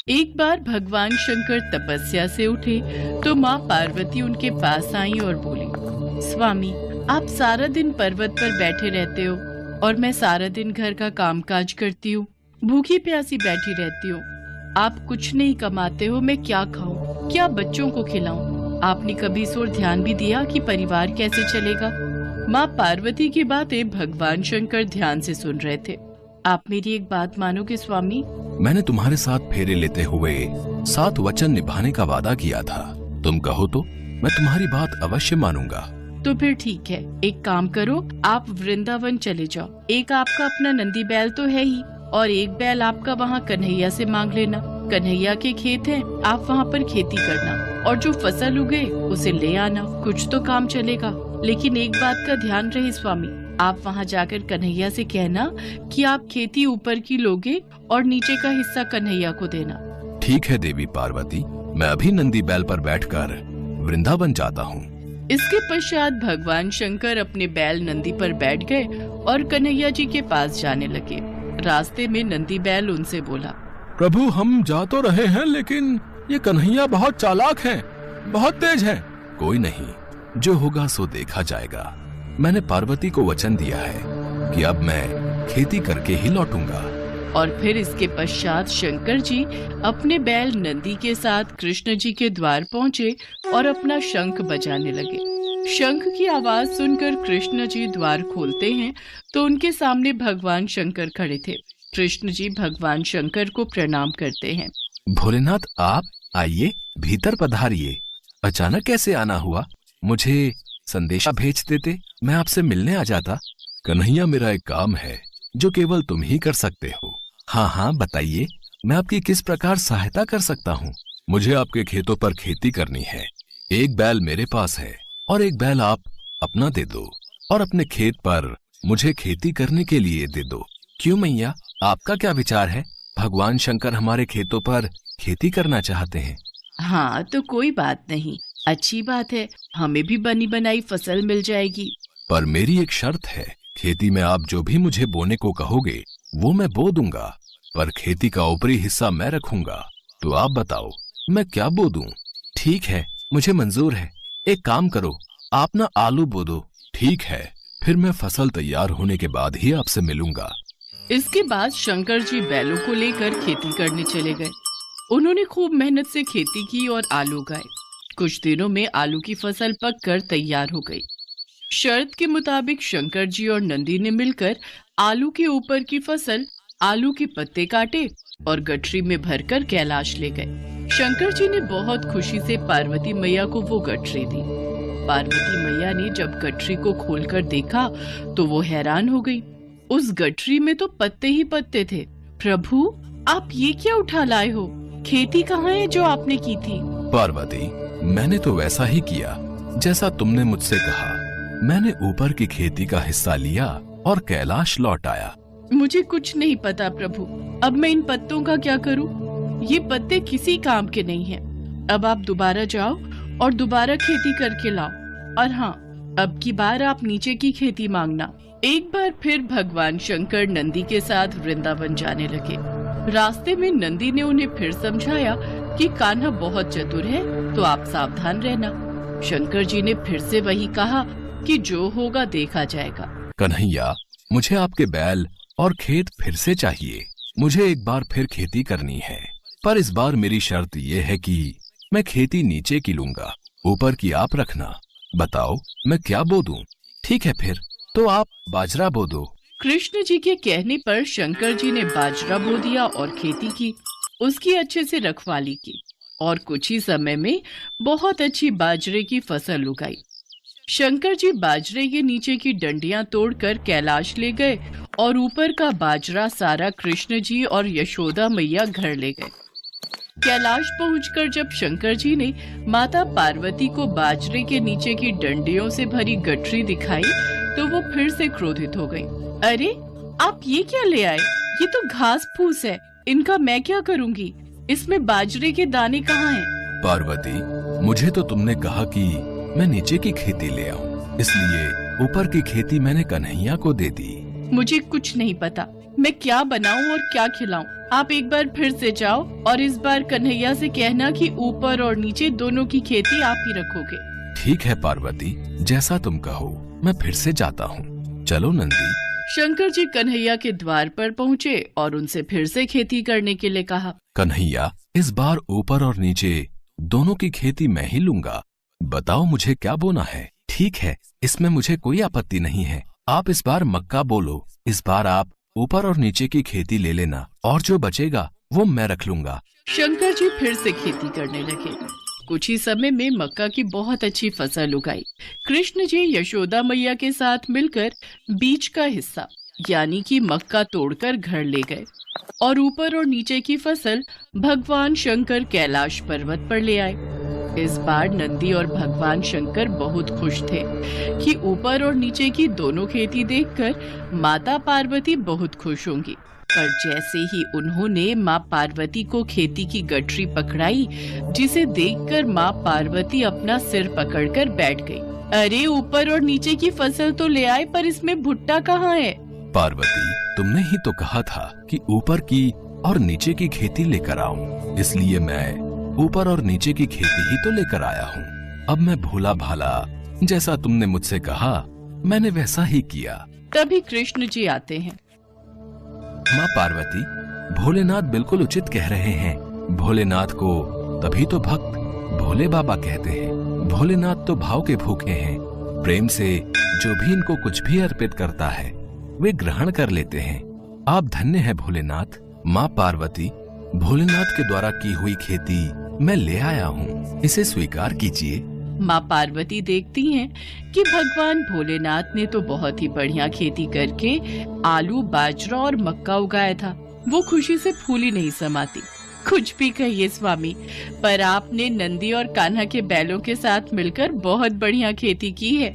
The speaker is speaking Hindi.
एक बार भगवान शंकर तपस्या से उठे तो माँ पार्वती उनके पास आई और बोली, स्वामी, आप सारा दिन पर्वत पर बैठे रहते हो और मैं सारा दिन घर का कामकाज करती हूँ, भूखी प्यासी बैठी रहती हूँ। आप कुछ नहीं कमाते हो, मैं क्या खाऊं, क्या बच्चों को खिलाऊं? आपने कभी इस ओर ध्यान भी दिया कि परिवार कैसे चलेगा? माँ पार्वती की बातें भगवान शंकर ध्यान से सुन रहे थे। आप मेरी एक बात मानोगे स्वामी? मैंने तुम्हारे साथ फेरे लेते हुए 7 वचन निभाने का वादा किया था। तुम कहो तो मैं तुम्हारी बात अवश्य मानूंगा। तो फिर ठीक है, एक काम करो, आप वृंदावन चले जाओ। एक आपका अपना नंदी बैल तो है ही, और एक बैल आपका वहाँ कन्हैया से मांग लेना। कन्हैया के खेत हैं, आप वहाँ पर खेती करना और जो फसल उगे उसे ले आना। कुछ तो काम चलेगा। लेकिन एक बात का ध्यान रहे स्वामी, आप वहाँ जाकर कन्हैया से कहना कि आप खेती ऊपर की लोगे और नीचे का हिस्सा कन्हैया को देना। ठीक है देवी पार्वती, मैं अभी नंदी बैल पर बैठकर वृंदावन जाता हूँ। इसके पश्चात भगवान शंकर अपने बैल नंदी पर बैठ गए और कन्हैया जी के पास जाने लगे। रास्ते में नंदी बैल उनसे बोला, प्रभु, हम जा तो रहे हैं, लेकिन ये कन्हैया बहुत चालाक हैं, बहुत तेज हैं। कोई नहीं, जो होगा सो देखा जाएगा। मैंने पार्वती को वचन दिया है कि अब मैं खेती करके ही लौटूंगा। और फिर इसके पश्चात शंकर जी अपने बैल नंदी के साथ कृष्ण जी के द्वार पहुँचे और अपना शंख बजाने लगे। शंख की आवाज सुनकर कृष्ण जी द्वार खोलते हैं तो उनके सामने भगवान शंकर खड़े थे। कृष्ण जी भगवान शंकर को प्रणाम करते हैं। भोलेनाथ, आप आइए, भीतर पधारिए। अचानक कैसे आना हुआ? मुझे संदेशा भेज देते, मैं आपसे मिलने आ जाता। कन्हैया, मेरा एक काम है जो केवल तुम ही कर सकते हो। हाँ हाँ, बताइए, मैं आपकी किस प्रकार सहायता कर सकता हूँ? मुझे आपके खेतों पर खेती करनी है। एक बैल मेरे पास है और एक बैल आप अपना दे दो और अपने खेत पर मुझे खेती करने के लिए दे दो। क्यों मैया, आपका क्या विचार है? भगवान शंकर हमारे खेतों पर खेती करना चाहते हैं। हाँ, तो कोई बात नहीं, अच्छी बात है, हमें भी बनी बनाई फसल मिल जाएगी। पर मेरी एक शर्त है, खेती में आप जो भी मुझे बोने को कहोगे वो मैं बो दूंगा, पर खेती का ऊपरी हिस्सा मैं रखूंगा। तो आप बताओ, मैं क्या बो दूं? ठीक है, मुझे मंजूर है। एक काम करो, आप ना आलू बो दो। ठीक है, फिर मैं फसल तैयार होने के बाद ही आपसे मिलूंगा। इसके बाद शंकर जी बैलों को लेकर खेती करने चले गए। उन्होंने खूब मेहनत से खेती की और आलू उगाए। कुछ दिनों में आलू की फसल पककर तैयार हो गई। शर्त के मुताबिक शंकर जी और नंदी ने मिलकर आलू के ऊपर की फसल, आलू के पत्ते काटे और गठरी में भरकर कैलाश ले गए। शंकर जी ने बहुत खुशी से पार्वती मैया को वो गठरी दी। पार्वती मैया ने जब गठरी को खोलकर देखा तो वो हैरान हो गई। उस गठरी में तो पत्ते ही पत्ते थे। प्रभु, आप ये क्या उठा लाए हो? खेती कहाँ है जो आपने की थी? पार्वती, मैंने तो वैसा ही किया जैसा तुमने मुझसे कहा। मैंने ऊपर की खेती का हिस्सा लिया और कैलाश लौट आया। मुझे कुछ नहीं पता प्रभु, अब मैं इन पत्तों का क्या करूं? ये पत्ते किसी काम के नहीं हैं। अब आप दोबारा जाओ और दोबारा खेती करके लाओ। और हाँ, अब की बार आप नीचे की खेती मांगना। एक बार फिर भगवान शंकर नंदी के साथ वृंदावन जाने लगे। रास्ते में नंदी ने उन्हें फिर समझाया कि कान्हा बहुत चतुर है, तो आप सावधान रहना। शंकर जी ने फिर से वही कहा कि जो होगा देखा जाएगा। कन्हैया, मुझे आपके बैल और खेत फिर से चाहिए। मुझे एक बार फिर खेती करनी है, पर इस बार मेरी शर्त ये है कि मैं खेती नीचे की लूंगा, ऊपर की आप रखना। बताओ, मैं क्या बो दूं? ठीक है, फिर तो आप बाजरा बो दो। कृष्ण जी के कहने पर शंकर जी ने बाजरा बो दिया और खेती की। उसकी अच्छे से रखवाली की और कुछ ही समय में बहुत अच्छी बाजरे की फसल उगाई। शंकर जी बाजरे के नीचे की डंडियां तोड़कर कैलाश ले गए और ऊपर का बाजरा सारा कृष्ण जी और यशोदा मैया घर ले गए। कैलाश पहुंचकर जब शंकर जी ने माता पार्वती को बाजरे के नीचे की डंडियों से भरी गठरी दिखाई तो वो फिर से क्रोधित हो गई। अरे, आप ये क्या ले आए? ये तो घास फूस है, इनका मैं क्या करूंगी? इसमें बाजरे के दाने कहाँ हैं? पार्वती, मुझे तो तुमने कहा कि मैं नीचे की खेती ले आऊं, इसलिए ऊपर की खेती मैंने कन्हैया को दे दी। मुझे कुछ नहीं पता, मैं क्या बनाऊं और क्या खिलाऊं। आप एक बार फिर से जाओ और इस बार कन्हैया से कहना कि ऊपर और नीचे दोनों की खेती आप ही रखोगे। ठीक है पार्वती, जैसा तुम कहो, मैं फिर से जाता हूँ। चलो नंदी। शंकर जी कन्हैया के द्वार पर पहुँचे और उनसे फिर से खेती करने के लिए कहा। कन्हैया, इस बार ऊपर और नीचे दोनों की खेती मैं ही लूंगा। बताओ मुझे क्या बोना है। ठीक है, इसमें मुझे कोई आपत्ति नहीं है। आप इस बार मक्का बोलो। इस बार आप ऊपर और नीचे की खेती ले लेना और जो बचेगा वो मैं रख लूंगा। शंकर जी फिर से खेती करने लगे। कुछ ही समय में मक्का की बहुत अच्छी फसल उगाई। कृष्ण जी यशोदा मैया के साथ मिलकर बीज का हिस्सा यानी कि मक्का तोड़कर घर ले गए और ऊपर और नीचे की फसल भगवान शंकर कैलाश पर्वत पर ले आए। इस बार नंदी और भगवान शंकर बहुत खुश थे कि ऊपर और नीचे की दोनों खेती देखकर माता पार्वती बहुत खुश होंगी। पर जैसे ही उन्होंने माँ पार्वती को खेती की गठरी पकड़ाई, जिसे देखकर माँ पार्वती अपना सिर पकड़कर बैठ गई। अरे, ऊपर और नीचे की फसल तो ले आए, पर इसमें भुट्टा कहाँ है? पार्वती, तुमने ही तो कहा था कि ऊपर की और नीचे की खेती लेकर आऊं, इसलिए मैं ऊपर और नीचे की खेती ही तो लेकर आया हूँ। अब मैं भोला भाला, जैसा तुमने मुझसे कहा मैंने वैसा ही किया। तभी कृष्ण जी आते हैं। माँ पार्वती, भोलेनाथ बिल्कुल उचित कह रहे हैं। भोलेनाथ को तभी तो भक्त भोले बाबा कहते हैं। भोलेनाथ तो भाव के भूखे हैं। प्रेम से जो भी इनको कुछ भी अर्पित करता है वे ग्रहण कर लेते हैं। आप धन्य हैं भोलेनाथ। माँ पार्वती, भोलेनाथ के द्वारा की हुई खेती मैं ले आया हूँ, इसे स्वीकार कीजिए। माँ पार्वती देखती हैं कि भगवान भोलेनाथ ने तो बहुत ही बढ़िया खेती करके आलू, बाजरा और मक्का उगाया था। वो खुशी से फूली नहीं समाती। कुछ भी कहिए स्वामी, पर आपने नंदी और कान्हा के बैलों के साथ मिलकर बहुत बढ़िया खेती की है।